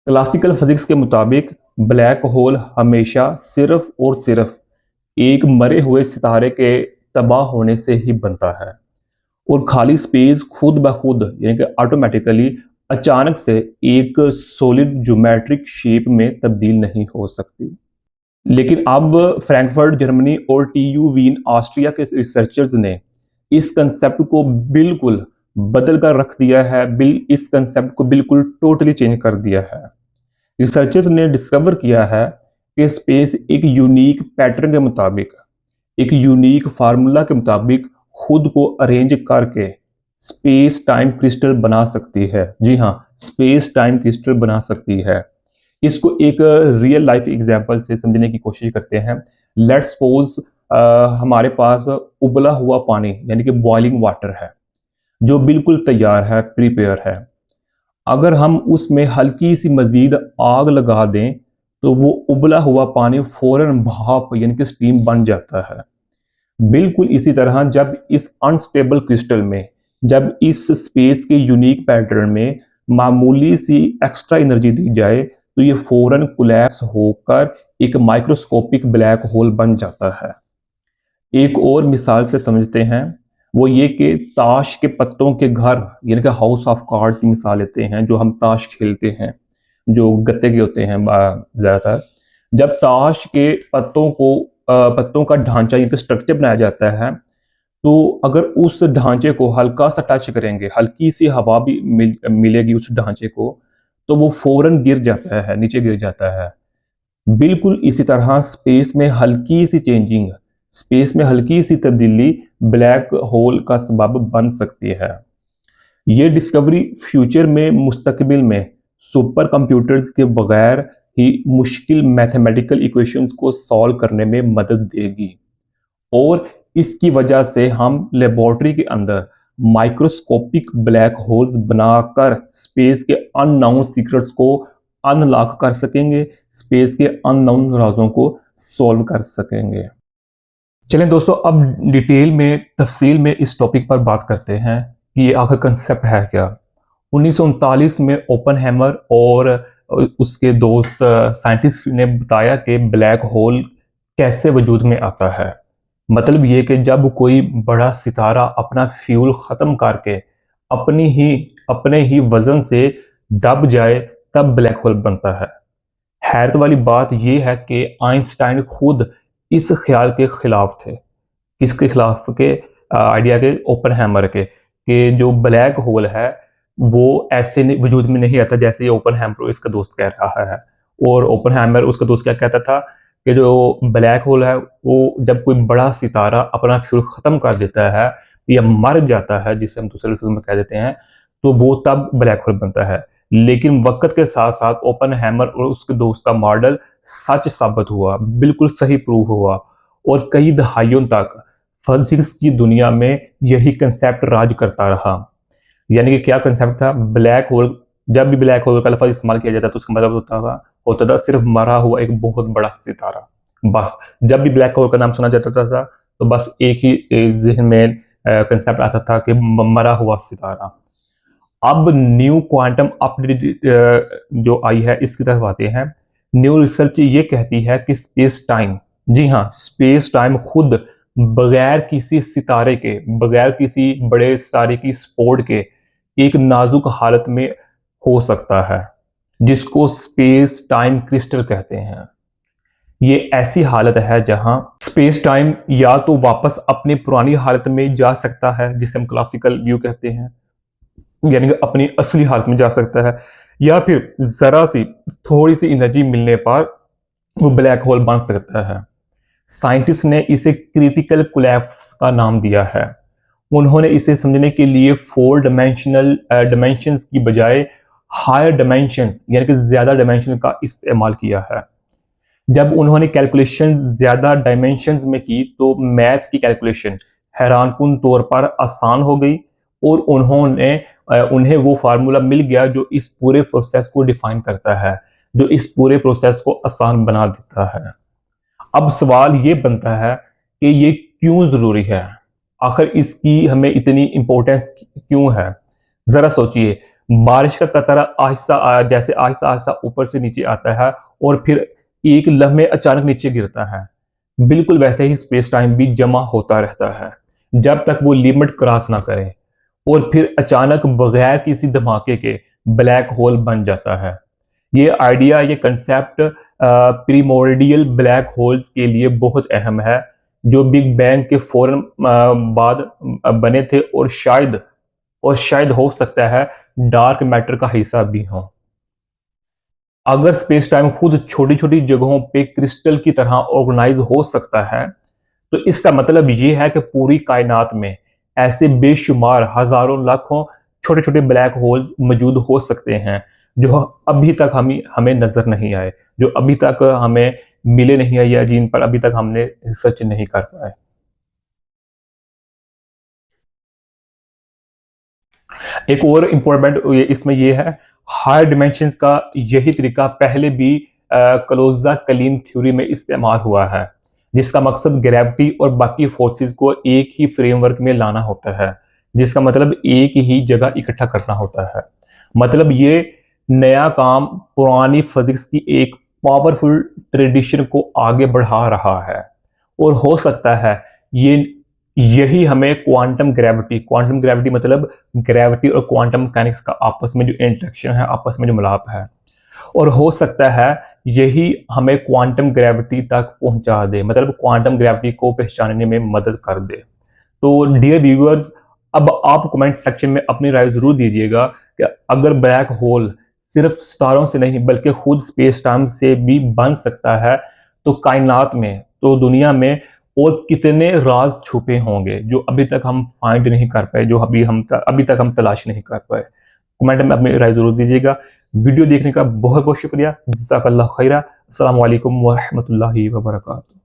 Classical physics के मुताबिक black hole हमेशा सिर्फ और सिर्फ एक मरे हुए सितारे के तबाह होने से ही बनता है और खाली स्पेस खुद ब खुद यानी कि ऑटोमेटिकली अचानक से एक सॉलिड ज्योमेट्रिक शेप में तब्दील नहीं हो सकती। लेकिन अब फ्रैंकफर्ट जर्मनी और टीयू वीन ऑस्ट्रिया के रिसर्चर्स ने इस कंसेप्ट को बिल्कुल बदल कर रख दिया है। इस कंसेप्ट को बिल्कुल टोटली चेंज कर दिया है। रिसर्चर्स ने डिस्कवर किया है कि स्पेस एक यूनिक पैटर्न के मुताबिक, एक यूनिक फार्मूला के मुताबिक खुद को अरेंज करके स्पेस टाइम क्रिस्टल बना सकती है। जी हाँ, स्पेस टाइम क्रिस्टल बना सकती है। इसको एक रियल लाइफ एग्जांपल से समझने की कोशिश करते हैं। लेट्स सपोज हमारे पास उबला हुआ पानी यानी कि बॉइलिंग वाटर है जो बिल्कुल तैयार है, प्रिपेयर है। अगर हम उसमें हल्की सी मजीद आग लगा दें तो वो उबला हुआ पानी फौरन भाप यानी कि स्टीम बन जाता है। बिल्कुल इसी तरह जब इस अनस्टेबल क्रिस्टल में, जब इस स्पेस के यूनिक पैटर्न में मामूली सी एक्स्ट्रा एनर्जी दी जाए तो ये फौरन कोलैप्स होकर एक माइक्रोस्कोपिक ब्लैक होल बन जाता है। एक और मिसाल से समझते हैं, वो ये कि ताश के पत्तों के घर यानी कि हाउस ऑफ कार्ड्स की मिसाल लेते हैं। जो हम ताश खेलते हैं, जो गत्ते के होते हैं ज़्यादातर। जब ताश के पत्तों का ढांचा यानी कि स्ट्रक्चर बनाया जाता है तो अगर उस ढांचे को हल्का सा टच करेंगे, हल्की सी हवा भी मिलेगी उस ढांचे को, तो वो फौरन गिर जाता है, नीचे गिर जाता है। बिल्कुल इसी तरह स्पेस में हल्की सी तब्दीली ब्लैक होल का सबब बन सकती है। ये डिस्कवरी फ्यूचर में, मुस्तकबिल में सुपर कंप्यूटर्स के बगैर ही मुश्किल मैथमेटिकल इक्वेशंस को सॉल्व करने में मदद देगी और इसकी वजह से हम लेबोरेटरी के अंदर माइक्रोस्कोपिक ब्लैक होल्स बनाकर स्पेस के अननोन सीक्रेट्स को अनलॉक कर सकेंगे, स्पेस के अननोन राजों को सॉल्व कर सकेंगे। चलें दोस्तों, अब डिटेल में, तफसील में इस टॉपिक पर बात करते हैं कि ये आखिर कंसेप्ट है क्या। 1939 में ओपनहेमर और उसके दोस्त साइंटिस्ट ने बताया कि ब्लैक होल कैसे वजूद में आता है। मतलब ये कि जब कोई बड़ा सितारा अपना फ्यूल ख़त्म करके अपने ही वजन से दब जाए तब ब्लैक होल बनता है। हैरत वाली बात यह है कि आइंस्टाइन खुद इस ख्याल के खिलाफ थे। किसके खिलाफ के? आइडिया के, ओपनहेमर के, कि जो ब्लैक होल है वो ऐसे वजूद में नहीं आता जैसे ये ओपनहेमर इसका दोस्त कह रहा है। और ओपनहेमर उसका दोस्त क्या कहता था कि जो ब्लैक होल है वो जब कोई बड़ा सितारा अपना फ्यूल ख़त्म कर देता है या मर जाता है, जिसे हम दूसरे लफ्ज़ में कह देते हैं, तो वो तब ब्लैक होल बनता है। लेकिन वक्त के साथ साथ ओपनहेमर और उसके दोस्त का मॉडल सच साबित हुआ, बिल्कुल सही प्रूव हुआ और कई दहाइयों तक फिजिक्स की दुनिया में यही कंसेप्ट राज करता रहा। यानी कि क्या कंसेप्ट था? ब्लैक होल, जब भी ब्लैक होल का लफ्ज़ इस्तेमाल किया जाता तो उसका मतलब होता था सिर्फ मरा हुआ एक बहुत बड़ा सितारा। बस जब भी ब्लैक होल का नाम सुना जाता था तो बस एक ही ज़हन में कंसेप्ट आता था कि मरा हुआ सितारा। अब न्यू क्वांटम अपडेट जो आई है इसकी तरफ आते हैं। न्यू रिसर्च ये कहती है कि स्पेस टाइम, जी हाँ, स्पेस टाइम खुद बगैर किसी सितारे के, बगैर किसी बड़े सितारे की सपोर्ट के एक नाजुक हालत में हो सकता है जिसको स्पेस टाइम क्रिस्टल कहते हैं। ये ऐसी हालत है जहां स्पेस टाइम या तो वापस अपनी पुरानी हालत में जा सकता है जिसे हम क्लासिकल व्यू कहते हैं, यानी कि अपनी असली हालत में जा सकता है, या फिर जरा सी थोड़ी सी एनर्जी मिलने पर वो ब्लैक होल बन सकता है। साइंटिस्ट ने इसे क्रिटिकल कोलैप्स का नाम दिया है। उन्होंने इसे समझने के लिए 4 डायमेंशंस की बजाय हायर डायमेंशंस यानी कि ज्यादा डायमेंशन का इस्तेमाल किया है। जब उन्होंने कैलकुलेशन ज्यादा डायमेंशंस में की तो मैथ की कैलकुलेशन हैरानकुन तौर पर आसान हो गई और उन्हें वो फार्मूला मिल गया जो इस पूरे प्रोसेस को डिफाइन करता है, जो इस पूरे प्रोसेस को आसान बना देता है। अब सवाल ये बनता है कि ये क्यों ज़रूरी है, आखिर इसकी हमें इतनी इम्पोर्टेंस क्यों है। ज़रा सोचिए, बारिश का कतरा जैसे आहिस्ता आहिस्ता ऊपर से नीचे आता है और फिर एक लम्हे अचानक नीचे गिरता है, बिल्कुल वैसे ही स्पेस टाइम भी जमा होता रहता है जब तक वो लिमिट क्रॉस ना करे और फिर अचानक बगैर किसी धमाके के ब्लैक होल बन जाता है। ये आइडिया, ये कंसेप्ट प्रीमोर्डियल ब्लैक होल्स के लिए बहुत अहम है, जो बिग बैंग के फौरन बाद बने थे और शायद हो सकता है डार्क मैटर का हिस्सा भी हो। अगर स्पेस टाइम खुद छोटी छोटी जगहों पे क्रिस्टल की तरह ऑर्गेनाइज हो सकता है, तो इसका मतलब ये है कि पूरी कायनात में ऐसे बेशुमार हजारों लाखों छोटे छोटे ब्लैक होल्स मौजूद हो सकते हैं जो अभी तक हमें नजर नहीं आए, जो अभी तक हमें मिले नहीं है या जिन पर अभी तक हमने रिसर्च नहीं कर पाए। एक और इम्पोर्टेंट इसमें ये है, हायर डिमेंशन का यही तरीका पहले भी क्लोजा कलीन थ्योरी में इस्तेमाल हुआ है, जिसका मकसद ग्रेविटी और बाकी फोर्सेस को एक ही फ्रेमवर्क में लाना होता है, जिसका मतलब एक ही जगह इकट्ठा करना होता है। मतलब ये नया काम पुरानी फिजिक्स की एक पावरफुल ट्रेडिशन को आगे बढ़ा रहा है और हो सकता है ये यही हमें क्वांटम ग्रेविटी मतलब ग्रेविटी और क्वांटम मैकेनिक्स का आपस में जो इंटरेक्शन है, आपस में जो मिलाप है, और हो सकता है यही हमें क्वांटम ग्रेविटी तक पहुंचा दे, मतलब क्वांटम ग्रेविटी को पहचानने में मदद कर दे। तो डियर व्यूअर्स, अब आप कमेंट सेक्शन में अपनी राय जरूर दीजिएगा कि अगर ब्लैक होल सिर्फ सितारों से नहीं बल्कि खुद स्पेस टाइम से भी बन सकता है, तो कायनात में, तो दुनिया में और कितने राज छुपे होंगे जो अभी तक हम फाइंड नहीं कर पाए, जो अभी तक हम तलाश नहीं कर पाए। कमेंट में अपनी राय जरूर दीजिएगा। वीडियो देखने का बहुत बहुत शुक्रिया। जज़ाकल्लाह खैरा। अस्सलाम वालेकुम व रहमतुल्लाहि व बरकातुहू।